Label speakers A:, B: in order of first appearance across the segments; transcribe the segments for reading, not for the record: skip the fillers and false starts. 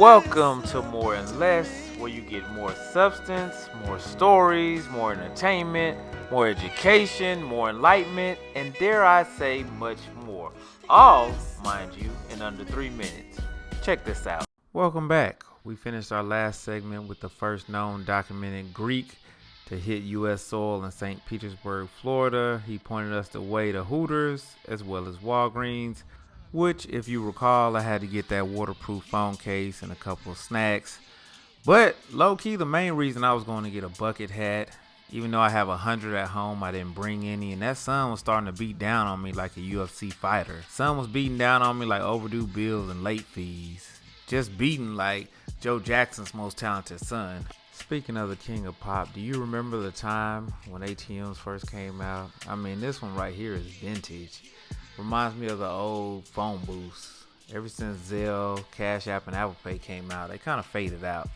A: Welcome to More and Less, where you get more substance, more stories, more entertainment, more education, more enlightenment, and dare I say, much more. All, mind you, in under 3 minutes. Check this out. Welcome back. We finished our last segment with the first known documented Greek to hit U.S. soil in St. Petersburg, Florida. He pointed us the way to Hooters as well as Walgreens, which, if you recall, I had to get that waterproof phone case and a couple of snacks. But low-key, the main reason I was going to get a bucket hat, even though I have 100 at home, I didn't bring any, and that sun was starting to beat down on me like a UFC fighter. Sun was beating down on me like overdue bills and late fees. Just beating like Joe Jackson's most talented son. Speaking of the king of pop, do you remember the time when ATMs first came out? I mean, this one right here is vintage. Reminds me of the old phone booths. Ever since Zelle, Cash App, and Apple Pay came out, they kind of faded out.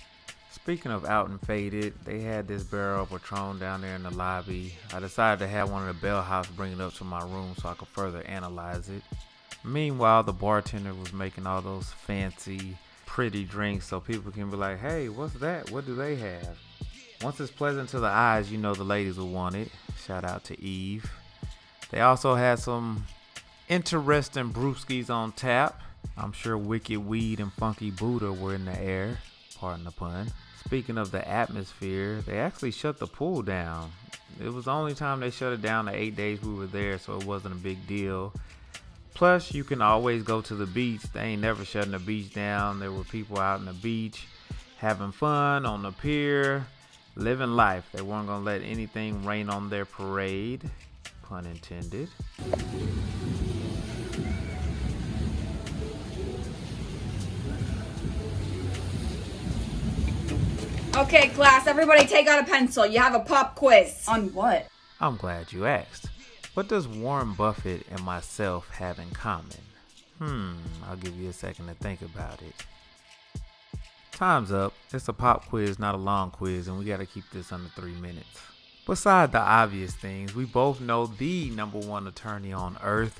A: Speaking of out and faded, they had this barrel of Patron down there in the lobby. I decided to have one of the bellhops bring it up to my room so I could further analyze it. Meanwhile, the bartender was making all those fancy, pretty drinks so people can be like, hey, what's that? What do they have? Once it's pleasant to the eyes, you know the ladies will want it. Shout out to Eve. They also had some interesting brewskis on tap. I'm sure Wicked Weed and Funky Buddha were in the air. Pardon the pun. Speaking of the atmosphere, they actually shut the pool down. It was the only time they shut it down the 8 days we were there, so it wasn't a big deal. Plus, you can always go to the beach. They ain't never shutting the beach down. There were people out on the beach having fun on the pier, living life. They weren't going to let anything rain on their parade. Pun intended.
B: Okay, class, everybody take out a pencil. You have a pop quiz.
C: On what?
A: I'm glad you asked. What does Warren Buffett and myself have in common? I'll give you a second to think about it. Time's up. It's a pop quiz, not a long quiz, and we gotta keep this under 3 minutes. Beside the obvious things, we both know the number one attorney on earth.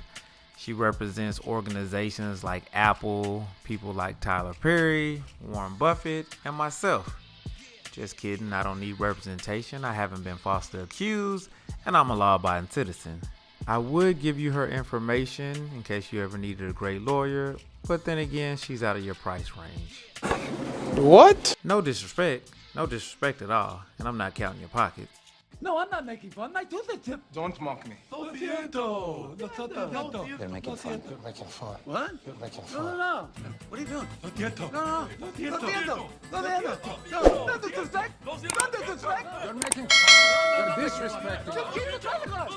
A: She represents organizations like Apple, people like Tyler Perry, Warren Buffett, and myself. Just kidding, I don't need representation, I haven't been falsely accused, and I'm a law-abiding citizen. I would give you her information in case you ever needed a great lawyer, but then again, she's out of your price range.
D: What?
A: No disrespect at all, and I'm not counting your pockets.
E: No, I'm not making fun. I do the tip.
D: Don't mock me.
E: Lo siento.
D: You're making fun. You're making fun.
E: What?
D: You're making
E: No,
D: fun.
E: no, no. What are you doing? Lo siento. No, no. Lo siento.
D: Lo siento.
E: Lo siento. No, no disrespect. No disrespect.
D: You're making fun. You're disrespecting.
E: Just keep the traffic on.